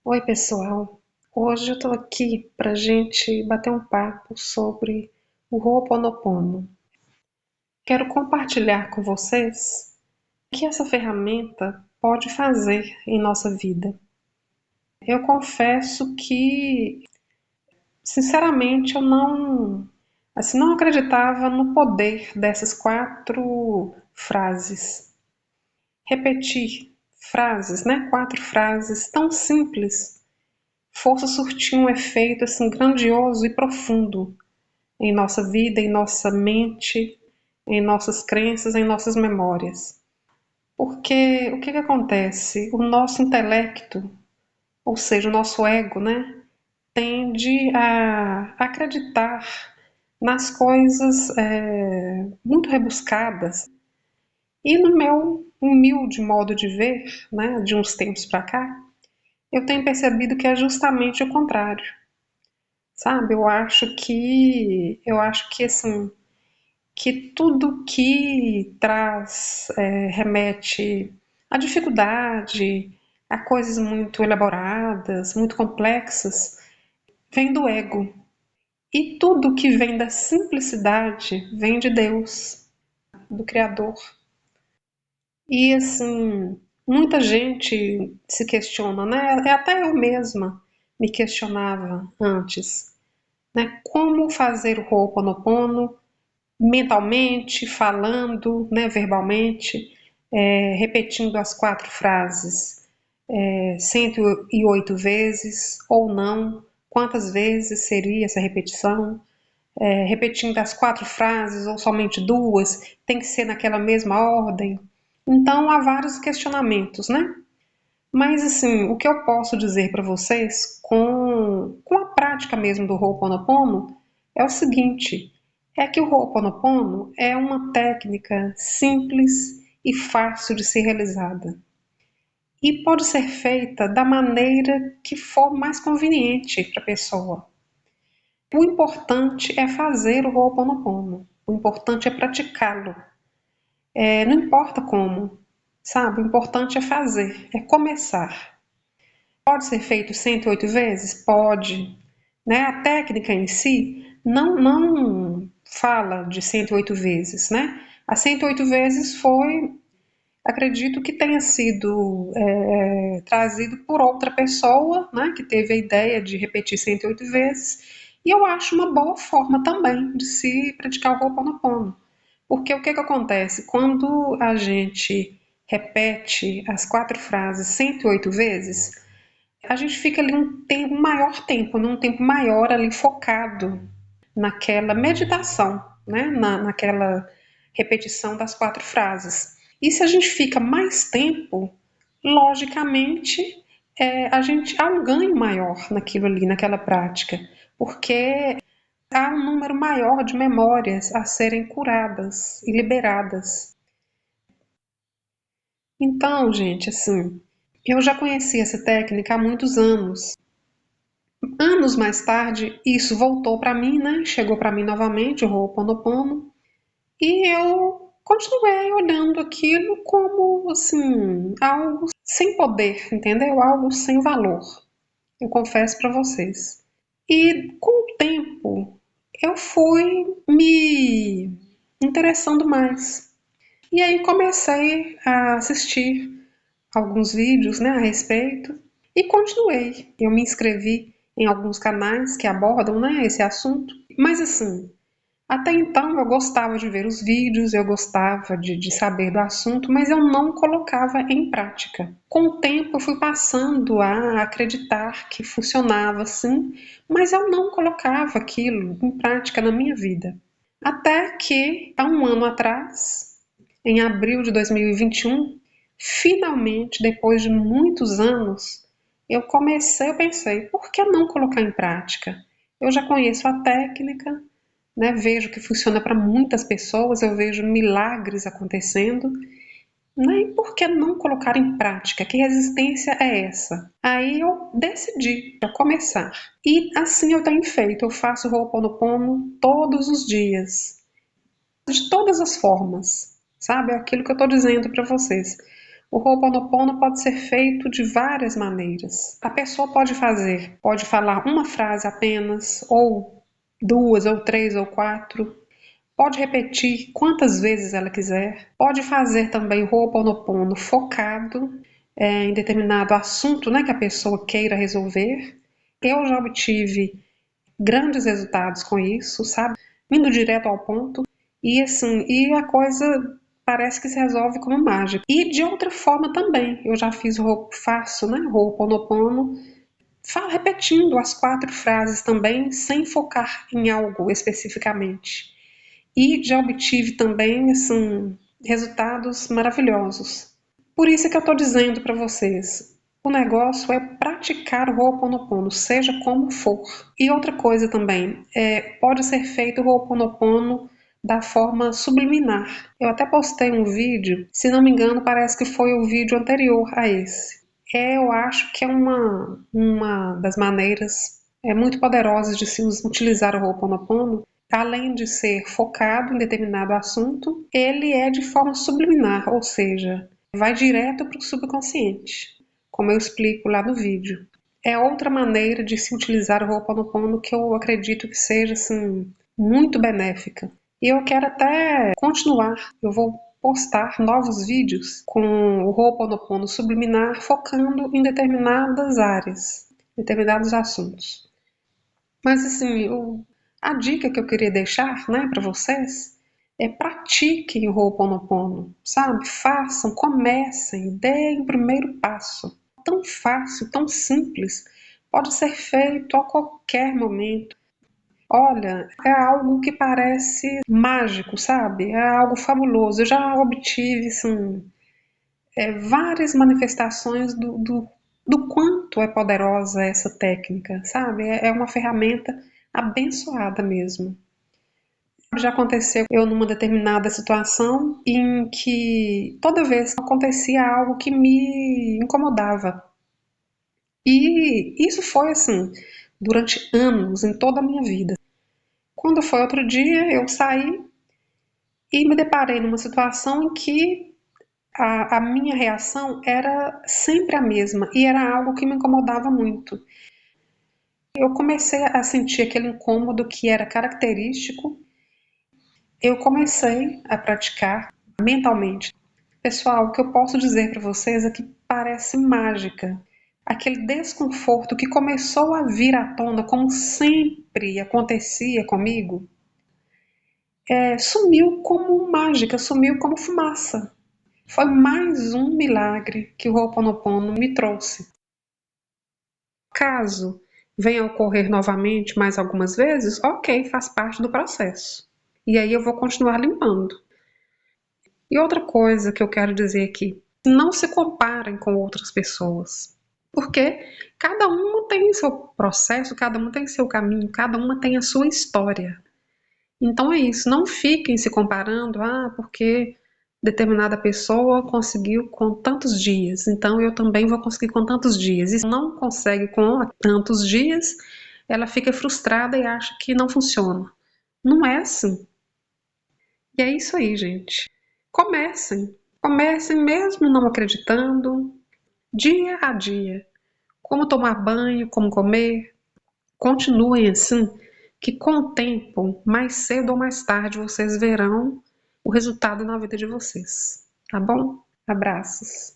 Oi, pessoal. Hoje eu tô aqui pra gente bater um papo sobre o Ho'oponopono. Quero compartilhar com vocês o que essa ferramenta pode fazer em nossa vida. Eu confesso que, sinceramente, eu não acreditava no poder dessas 4 frases. Repetir frases, né? 4 frases tão simples força surtir um efeito assim grandioso e profundo em nossa vida, em nossa mente, em nossas crenças, em nossas memórias. Porque o que acontece? O nosso intelecto, ou seja, o nosso ego, né, tende a acreditar nas coisas muito rebuscadas. E no meu humilde modo de ver, né, de uns tempos para cá, eu tenho percebido que é justamente o contrário. Sabe, eu acho que assim, que tudo que traz, remete à dificuldade, a coisas muito elaboradas, muito complexas, vem do ego. E tudo que vem da simplicidade vem de Deus, do Criador. E assim, muita gente se questiona, né? Até eu mesma me questionava antes, né? Como fazer o Ho'oponopono mentalmente, falando, né, verbalmente, repetindo as 4 frases 108 vezes ou não, quantas vezes seria essa repetição, repetindo as 4 frases ou somente 2, tem que ser naquela mesma ordem. Então há vários questionamentos, né? Mas assim, o que eu posso dizer para vocês com a prática mesmo do Ho'oponopono é o seguinte, é que o Ho'oponopono é uma técnica simples e fácil de ser realizada. E pode ser feita da maneira que for mais conveniente para a pessoa. O importante é fazer o Ho'oponopono. O importante é praticá-lo. Não importa como, sabe? O importante é fazer, é começar. Pode ser feito 108 vezes? Pode. Né? A técnica em si não fala de 108 vezes. Né? A 108 vezes foi, acredito que tenha sido trazido por outra pessoa, né? Que teve a ideia de repetir 108 vezes. E eu acho uma boa forma também de se praticar o Ho'oponopono. Porque o que acontece? Quando a gente repete as 4 frases 108 vezes, a gente fica ali um maior tempo, num tempo maior ali focado naquela meditação, né? Naquela repetição das 4 frases. E se a gente fica mais tempo, logicamente, a gente há um ganho maior naquilo ali, naquela prática, porque há um número maior de memórias a serem curadas e liberadas. Então, gente, assim, eu já conheci essa técnica há muitos anos. Anos mais tarde, isso voltou para mim, né? Chegou para mim novamente o Ho'oponopono e eu continuei olhando aquilo como assim, algo sem poder, entendeu? Algo sem valor. Eu confesso para vocês. E com o tempo, eu fui me interessando mais. E aí comecei a assistir alguns vídeos, né, a respeito e continuei. Eu me inscrevi em alguns canais que abordam, né, esse assunto. Mas assim, até então eu gostava de ver os vídeos, eu gostava de saber do assunto, mas eu não colocava em prática. Com o tempo eu fui passando a acreditar que funcionava assim, mas eu não colocava aquilo em prática na minha vida. Até que, há um ano atrás, em abril de 2021, finalmente, depois de muitos anos, eu pensei, por que não colocar em prática? Eu já conheço a técnica, né, vejo que funciona para muitas pessoas, eu vejo milagres acontecendo, né, e por que não colocar em prática? Que resistência é essa? Aí eu decidi a começar. E assim eu tenho feito, eu faço Ho'oponopono todos os dias, de todas as formas, sabe? É aquilo que eu estou dizendo para vocês. O Ho'oponopono pode ser feito de várias maneiras. A pessoa pode falar uma frase apenas, ou duas, ou três, ou quatro. Pode repetir quantas vezes ela quiser. Pode fazer também o Ho'oponopono focado em determinado assunto, né, que a pessoa queira resolver. Eu já obtive grandes resultados com isso, sabe? Indo direto ao ponto. E assim, e a coisa parece que se resolve como mágica. E de outra forma também, eu já faço, né, Ho'oponopono, repetindo as 4 frases também, sem focar em algo especificamente. E já obtive também, assim, resultados maravilhosos. Por isso que eu estou dizendo para vocês, o negócio é praticar o Ho'oponopono, seja como for. E outra coisa também, pode ser feito o Ho'oponopono da forma subliminar. Eu até postei um vídeo, se não me engano, parece que foi o vídeo anterior a esse. Eu acho que é uma das maneiras muito poderosas de se utilizar o Ho'oponopono. Além de ser focado em determinado assunto, ele é de forma subliminar, ou seja, vai direto para o subconsciente, como eu explico lá no vídeo. É outra maneira de se utilizar o Ho'oponopono que eu acredito que seja assim, muito benéfica. E eu quero até continuar, eu vou postar novos vídeos com o Ho'oponopono subliminar focando em determinadas áreas, determinados assuntos. Mas assim, a dica que eu queria deixar, né, para vocês é pratiquem o Ho'oponopono, sabe? Façam, comecem, deem o primeiro passo. Tão fácil, tão simples, pode ser feito a qualquer momento. Olha, é algo que parece mágico, sabe? É algo fabuloso. Eu já obtive, assim, várias manifestações do quanto é poderosa essa técnica, sabe? É uma ferramenta abençoada mesmo. Já aconteceu eu numa determinada situação em que toda vez acontecia algo que me incomodava. E isso foi assim, durante anos, em toda a minha vida. Quando foi outro dia, eu saí e me deparei numa situação em que a minha reação era sempre a mesma e era algo que me incomodava muito. Eu comecei a sentir aquele incômodo que era característico. Eu comecei a praticar mentalmente. Pessoal, o que eu posso dizer para vocês é que parece mágica. Aquele desconforto que começou a vir à tona, como sempre acontecia comigo, sumiu como mágica, sumiu como fumaça. Foi mais um milagre que o Ho'oponopono me trouxe. Caso venha a ocorrer novamente mais algumas vezes, ok, faz parte do processo. E aí eu vou continuar limpando. E outra coisa que eu quero dizer aqui, não se comparem com outras pessoas, porque cada uma tem seu processo, cada uma tem seu caminho, cada uma tem a sua história. Então é isso, não fiquem se comparando, porque determinada pessoa conseguiu com tantos dias, então eu também vou conseguir com tantos dias. E se não consegue com tantos dias, ela fica frustrada e acha que não funciona. Não é assim. E é isso aí, gente. Comecem. Comecem mesmo não acreditando, dia a dia. Como tomar banho, como comer. Continuem assim, que com o tempo, mais cedo ou mais tarde, vocês verão o resultado na vida de vocês. Tá bom? Abraços.